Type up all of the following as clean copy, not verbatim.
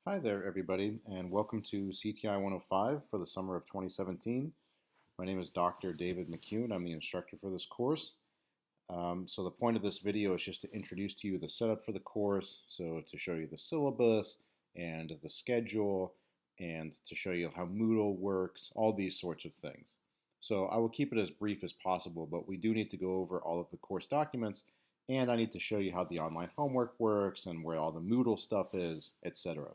Hi there, everybody, and welcome to CTI 105 for the summer of 2017. My name is Dr. David McCune. I'm the instructor for this course. So the point of this video is just to introduce to you the setup for the course, so to show you the syllabus and the schedule, and to show you how Moodle works, all these sorts of things. So I will keep it as brief as possible, but we do need to go over all of the course documents, and I need to show you how the online homework works and where all the Moodle stuff is, etc.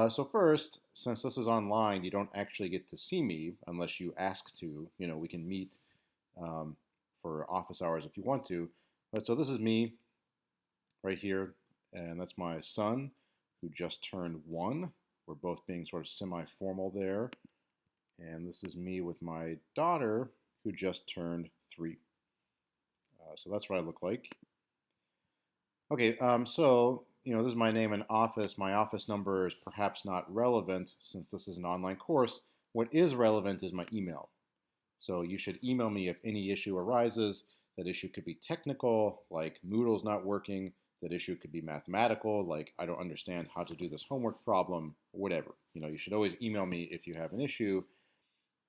So first, since this is online, you don't actually get to see me unless you ask to. We can meet um, for office hours if you want to. But so this is me right here, and that's my son who just turned 1. We're both being sort of semi-formal there. And this is me with my daughter who just turned 3. So that's what I look like. Okay, so this is my name and office. My office number is perhaps not relevant since this is an online course. What is relevant is my email. So you should email me if any issue arises. That issue could be technical, like Moodle's not working. That issue could be mathematical, like I don't understand how to do this homework problem, whatever. You should always email me if you have an issue.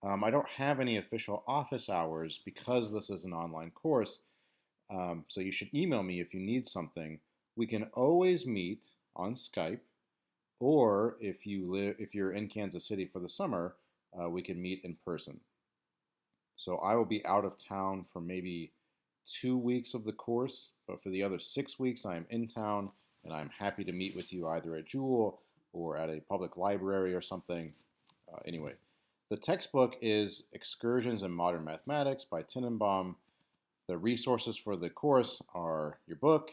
I don't have any official office hours because this is an online course. So you should email me if you need something. We can always meet on Skype, or if you're in Kansas City for the summer, we can meet in person. So I will be out of town for maybe 2 weeks of the course, but for the other 6 weeks I am in town, and I'm happy to meet with you either at Jewel or at a public library or something. Anyway, the textbook is Excursions in Modern Mathematics by Tenenbaum. The resources for the course are your book,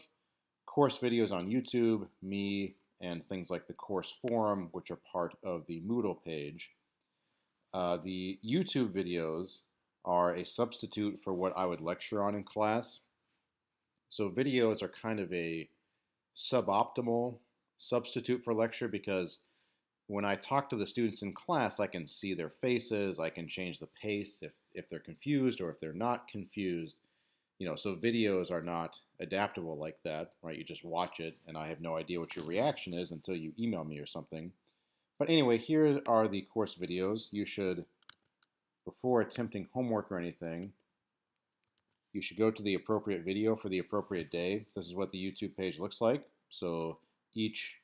course videos on YouTube, me, and things like the course forum, which are part of the Moodle page. The YouTube videos are a substitute for what I would lecture on in class. So videos are kind of a suboptimal substitute for lecture because when I talk to the students in class, I can see their faces, I can change the pace if they're confused or if they're not confused. So videos are not adaptable like that, right? You just watch it, and I have no idea what your reaction is until you email me or something. But anyway, here are the course videos. You should, before attempting homework or anything, you should go to the appropriate video for the appropriate day. This is what the YouTube page looks like. So each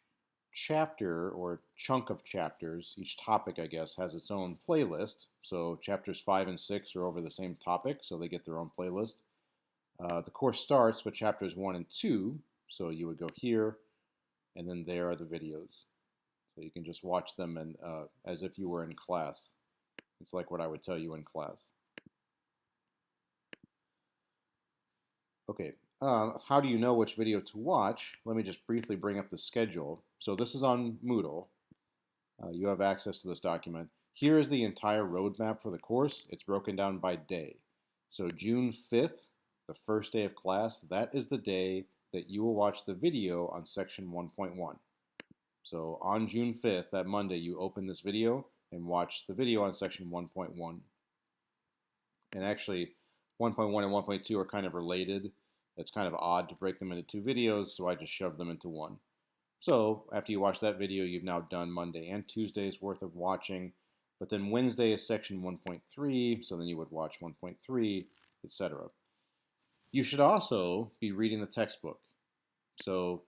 chapter or chunk of chapters, each topic, I guess, has its own playlist. So chapters 5 and 6 are over the same topic, so they get their own playlist. The course starts with chapters 1 and 2, so you would go here, and then there are the videos. So you can just watch them and as if you were in class. It's like what I would tell you in class. Okay, how do you know which video to watch? Let me just briefly bring up the schedule. So this is on Moodle. You have access to this document. Here is the entire roadmap for the course. It's broken down by day. So June 5th, the first day of class, that is the day that you will watch the video on section 1.1. So on June 5th, that Monday, you open this video and watch the video on section 1.1. And actually, 1.1 and 1.2 are kind of related. It's kind of odd to break them into 2 videos, so I just shoved them into 1. So after you watch that video, you've now done Monday and Tuesday's worth of watching. But then Wednesday is section 1.3, so then you would watch 1.3, etc. You should also be reading the textbook. So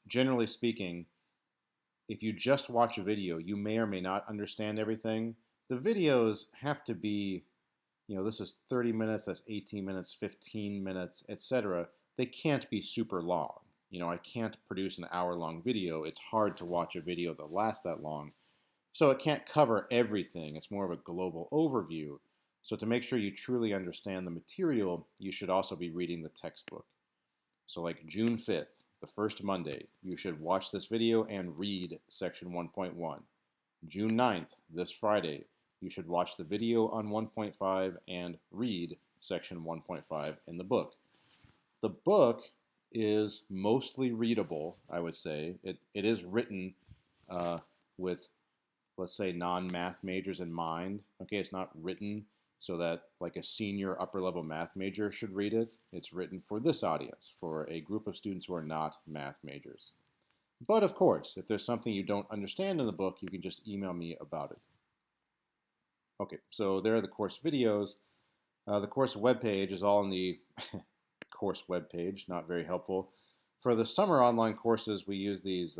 generally speaking, if you just watch a video, you may or may not understand everything. The videos have to be, this is 30 minutes, that's 18 minutes, 15 minutes, etc. They can't be super long. I can't produce an hour-long video. It's hard to watch a video that lasts that long. So it can't cover everything. It's more of a global overview. So to make sure you truly understand the material, you should also be reading the textbook. So like June 5th, the first Monday, you should watch this video and read section 1.1. June 9th, this Friday, you should watch the video on 1.5 and read section 1.5 in the book. The book is mostly readable, I would say. It is written with, let's say, non-math majors in mind. Okay, it's not written so that like a senior upper level math major should read it. It's written for this audience, for a group of students who are not math majors. But of course, if there's something you don't understand in the book, you can just email me about it. Okay, so there are the course videos. The course webpage is all in the course webpage, not very helpful. For the summer online courses, we use this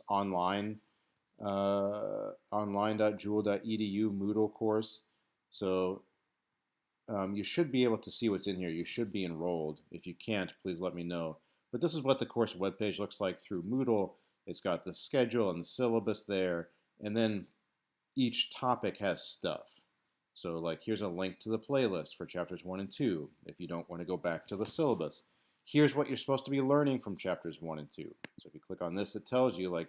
online.jewel.edu Moodle course. So you should be able to see what's in here. You should be enrolled. If you can't, please let me know. But this is what the course webpage looks like through Moodle. It's got the schedule and the syllabus there, and then each topic has stuff. So like here's a link to the playlist for chapters 1 and 2 if you don't want to go back to the syllabus. Here's what you're supposed to be learning from chapters 1 and 2. So if you click on this, it tells you like,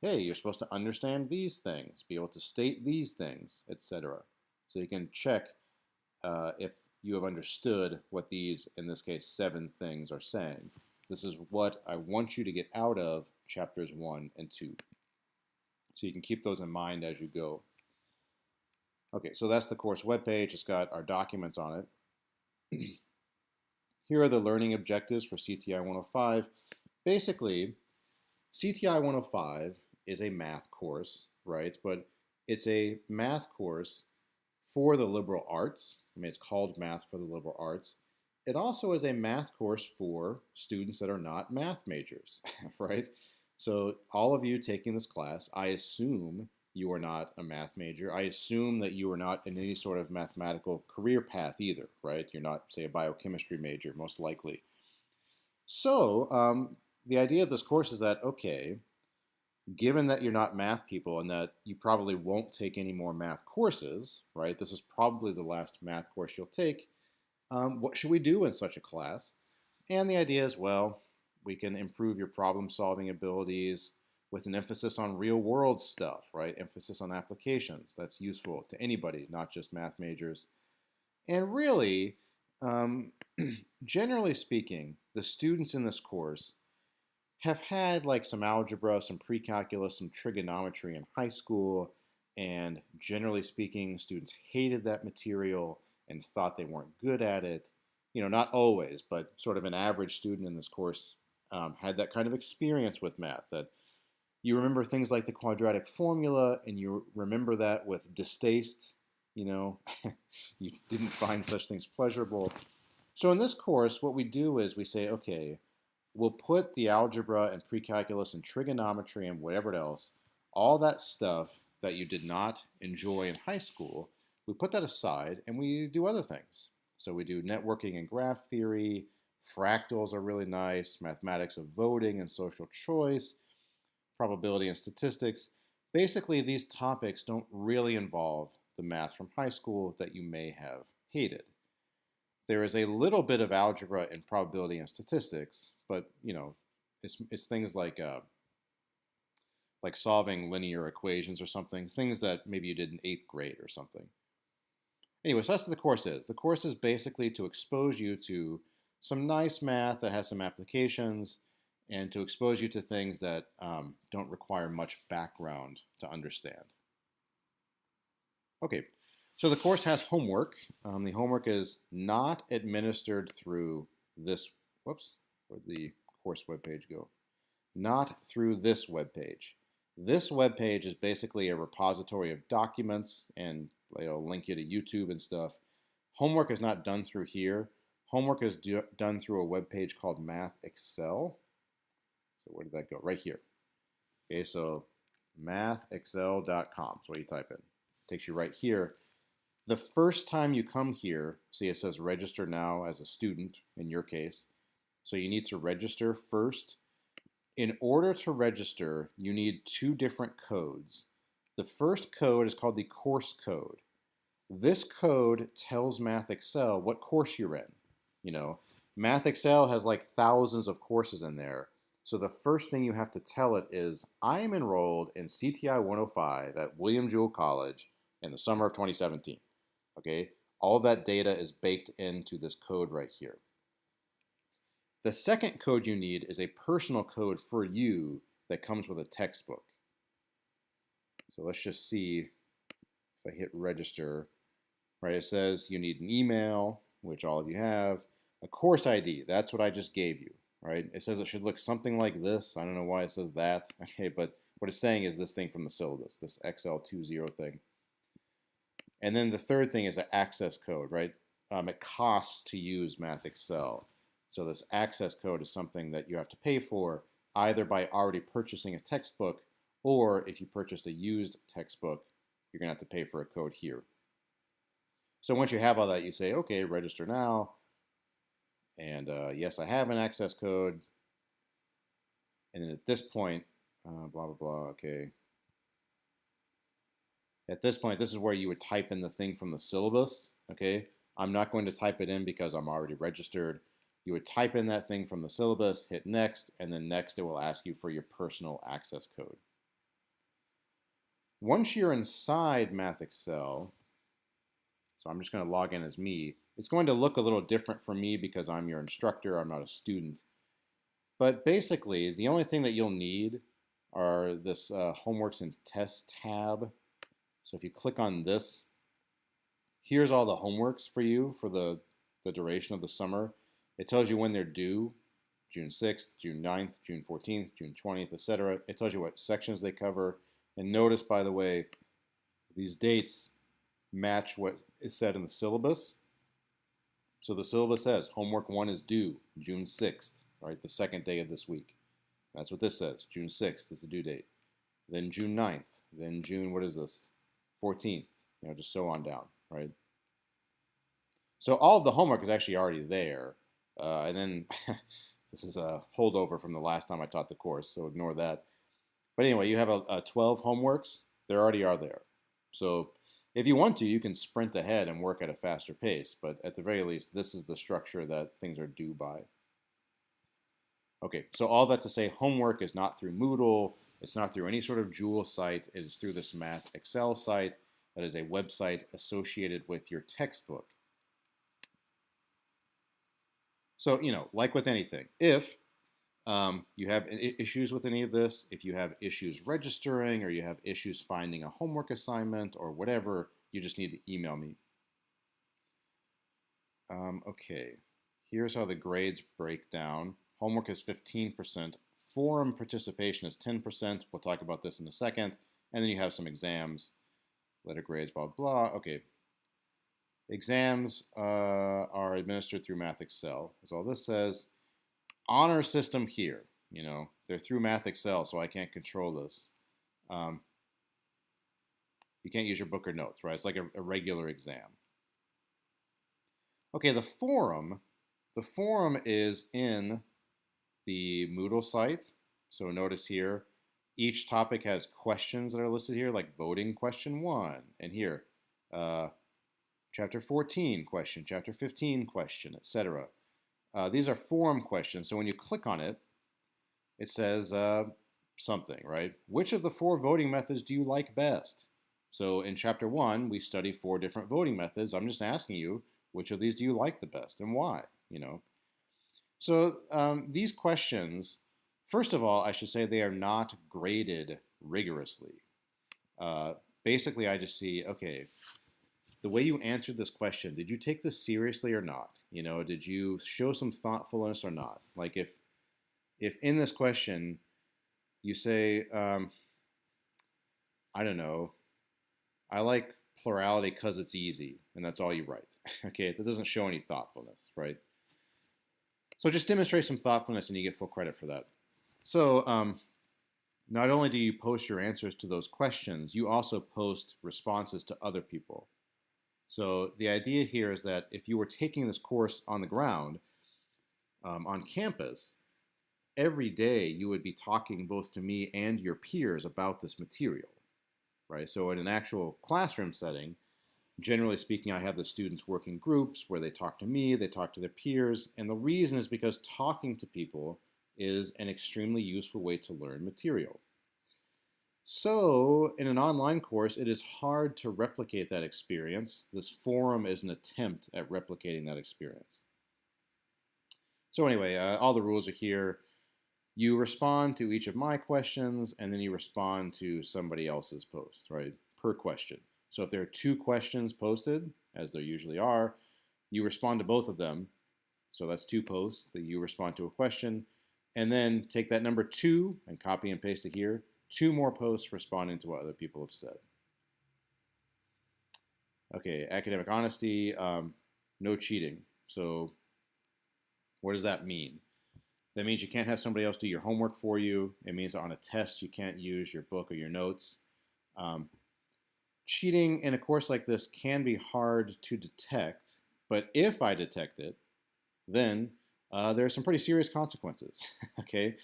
hey, you're supposed to understand these things, be able to state these things, etc. So you can check if you have understood what these, in this case, 7 things are saying. This is what I want you to get out of chapters 1 and 2. So you can keep those in mind as you go. Okay, so that's the course webpage. It's got our documents on it. Here are the learning objectives for CTI 105. Basically, CTI 105 is a math course, right? But it's a math course for the liberal arts. I mean, it's called Math for the Liberal Arts. It also is a math course for students that are not math majors, right? So all of you taking this class, I assume you are not a math major. I assume that you are not in any sort of mathematical career path either, right? You're not, say, a biochemistry major, most likely. So the idea of this course is that, okay, given that you're not math people and that you probably won't take any more math courses, right? This is probably the last math course you'll take. What should we do in such a class? And the idea is, well, we can improve your problem-solving abilities with an emphasis on real-world stuff, right? Emphasis on applications. That's useful to anybody, not just math majors. And really, generally speaking, the students in this course have had like some algebra, some pre-calculus, some trigonometry in high school, and generally speaking, students hated that material and thought they weren't good at it. You know, not always, but sort of an average student in this course had that kind of experience with math, that you remember things like the quadratic formula and you remember that with distaste, you know, you didn't find such things pleasurable. So in this course, what we do is we say, okay, we'll put the algebra and pre-calculus and trigonometry and whatever else, all that stuff that you did not enjoy in high school, we put that aside and we do other things. So we do networking and graph theory, fractals are really nice, mathematics of voting and social choice, probability and statistics. Basically, these topics don't really involve the math from high school that you may have hated. There is a little bit of algebra and probability and statistics, but you know, it's things like solving linear equations or something, things that maybe you did in 8th grade or something. Anyway, so that's what the course is. The course is basically to expose you to some nice math that has some applications and to expose you to things that don't require much background to understand. Okay, so the course has homework. The homework is not administered through this, whoops, where'd the course webpage go? Not through this webpage. This webpage is basically a repository of documents and it'll link you to YouTube and stuff. Homework is not done through here. Homework is done through a webpage called Math Excel. So where did that go? Right here. Okay, so mathexcel.com is what you type in. It takes you right here. The first time you come here, see it says register now as a student in your case. So you need to register first. In order to register, you need 2 different codes. The first code is called the course code. This code tells Math Excel what course you're in. You know, Math Excel has like thousands of courses in there. So the first thing you have to tell it is, I am enrolled in CTI 105 at William Jewell College in the summer of 2017. Okay, all that data is baked into this code right here. The second code you need is a personal code for you that comes with a textbook. So let's just see if I hit register. Right, it says you need an email, which all of you have, a course ID, that's what I just gave you. right? It says it should look something like this. I don't know why it says that. Okay, but what it's saying is this thing from the syllabus, this XL20 thing. And then the third thing is an access code, right? It costs to use Math Excel. So this access code is something that you have to pay for either by already purchasing a textbook, or if you purchased a used textbook, you're going to have to pay for a code here. So once you have all that, you say, okay, register now. And yes, I have an access code. And then at this point, blah, blah, blah, okay. At this point, this is where you would type in the thing from the syllabus, okay? I'm not going to type it in because I'm already registered. You would type in that thing from the syllabus, hit next, and then next it will ask you for your personal access code. Once you're inside Math Excel, so I'm just going to log in as me, it's going to look a little different for me because I'm your instructor, I'm not a student. But basically, the only thing that you'll need are this homeworks and tests tab. So if you click on this, here's all the homeworks for you for the duration of the summer. It tells you when they're due, June 6th, June 9th, June 14th, June 20th, etc. It tells you what sections they cover. And notice, by the way, these dates match what is said in the syllabus. So the syllabus says homework 1 is due June 6th, right, the second day of this week. That's what this says, June 6th is the due date. Then June 9th, then June, what is this, 14th, just so on down, right? So all of the homework is actually already there. And then this is a holdover from the last time I taught the course, so ignore that. But anyway, you have a 12 homeworks. They already are there. So if you want to, you can sprint ahead and work at a faster pace. But at the very least, this is the structure that things are due by. Okay, so all that to say, homework is not through Moodle. It's not through any sort of Joule site. It is through this Math Excel site that is a website associated with your textbook. So, like with anything, if you have issues with any of this, if you have issues registering or you have issues finding a homework assignment or whatever, you just need to email me. Okay, here's how the grades break down. Homework is 15%. Forum participation is 10%. We'll talk about this in a second. And then you have some exams, letter grades, blah, blah. Okay. Exams are administered through Math Excel. That's all this says. Honor system here. They're through Math Excel, so I can't control this. You can't use your book or notes, right? It's like a regular exam. Okay, the forum is in the Moodle site. So notice here, each topic has questions that are listed here, like voting question 1. And here, chapter 14 question, chapter 15 question, etc. These are forum questions. So when you click on it, it says something, right? Which of the 4 voting methods do you like best? So in chapter 1, we study 4 different voting methods. I'm just asking you, which of these do you like the best and why? So these questions, first of all, I should say they are not graded rigorously. Basically, I just see, okay, the way you answered this question, did you take this seriously or not? Did you show some thoughtfulness or not? Like if in this question you say, I don't know, I like plurality because it's easy, and that's all you write. Okay, that doesn't show any thoughtfulness, right? So just demonstrate some thoughtfulness and you get full credit for that. So not only do you post your answers to those questions, you also post responses to other people. So the idea here is that if you were taking this course on the ground, on campus, every day you would be talking both to me and your peers about this material, right? So in an actual classroom setting, generally speaking, I have the students work in groups where they talk to me, they talk to their peers, and the reason is because talking to people is an extremely useful way to learn material. So in an online course, it is hard to replicate that experience. This forum is an attempt at replicating that experience. So anyway, all the rules are here. You respond to each of my questions, and then you respond to somebody else's post, right, per question. So if there are 2 questions posted, as there usually are, you respond to both of them. So that's 2 posts that you respond to a question. and then take that number 2 and copy and paste it here. 2 more posts responding to what other people have said. Okay, academic honesty, no cheating. So what does that mean? That means you can't have somebody else do your homework for you. It means that on a test you can't use your book or your notes. Cheating in a course like this can be hard to detect, but if I detect it, then there are some pretty serious consequences. Okay,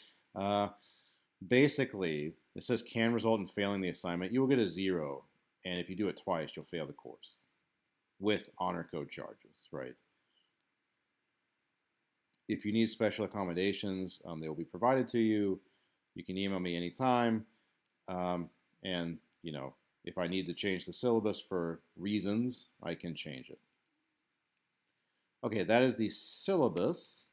basically, it says can result in failing the assignment. You will get a 0, and if you do it twice, you'll fail the course with honor code charges, right? If you need special accommodations, they will be provided to you. You can email me anytime, and if I need to change the syllabus for reasons, I can change it. Okay, that is the syllabus,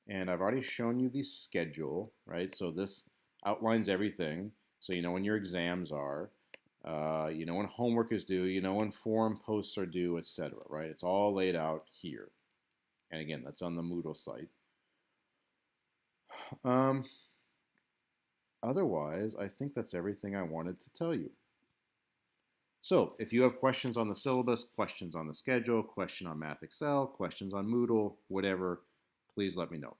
and I've already shown you the schedule, right? So this outlines everything, so you know when your exams are, you know when homework is due, you know when forum posts are due, etc., right? It's all laid out here. And again, that's on the Moodle site. Otherwise, I think that's everything I wanted to tell you. So if you have questions on the syllabus, questions on the schedule, question on Math Excel, questions on Moodle, whatever, please let me know.